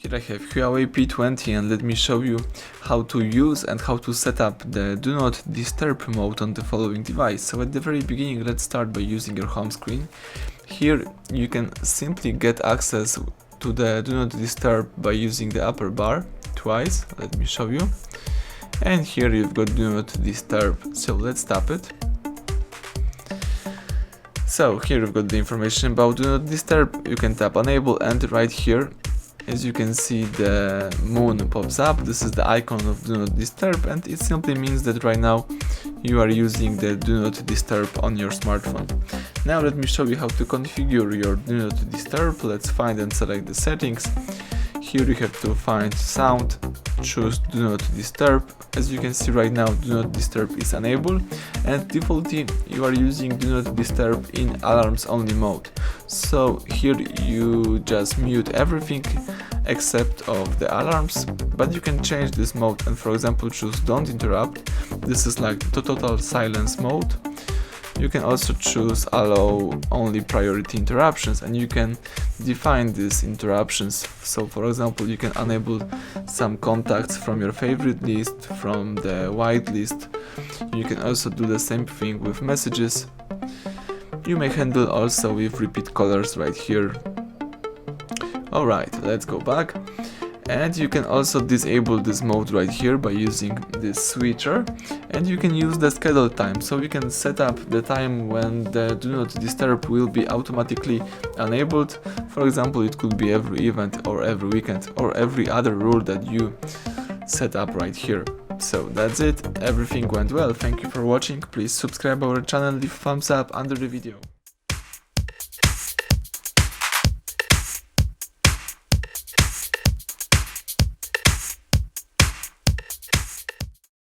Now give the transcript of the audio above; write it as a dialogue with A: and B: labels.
A: Here I have HUAWEI P20 and let me show you how to use and how to set up the Do Not Disturb mode on the following device. So at the very beginning, let's start by using your home screen. Here you can simply get access to the Do Not Disturb by using the upper bar twice. Let me show you. And here you've got Do Not Disturb, so let's tap it. So here you've got the information about Do Not Disturb. You can tap enable and right here, as you can see, the moon pops up. This is the icon of Do Not Disturb, and it simply means that right now you are using the Do Not Disturb on your smartphone. Now let me show you how to configure your Do Not Disturb. Let's find and select the settings. Here you have to find sound, choose Do Not Disturb. As you can see right now, Do Not Disturb is enabled, and defaultly you are using Do Not Disturb in alarms only mode. So here you just mute everything except of the alarms, but you can change this mode and, for example, choose Don't Interrupt. This is like the total silence mode. You can also choose allow only priority interruptions, and you can define these interruptions. So for example, you can enable some contacts from your favorite list, from the white list. You can also do the same thing with messages. You may handle also with repeat callers right here. Alright, let's go back. And you can also disable this mode right here by using this switcher, and you can use the schedule time. So you can set up the time when the Do Not Disturb will be automatically enabled. For example, it could be every event or every weekend or every other rule that you set up right here. So that's it, everything went well. Thank you for watching. Please subscribe our channel, leave thumbs up under the video.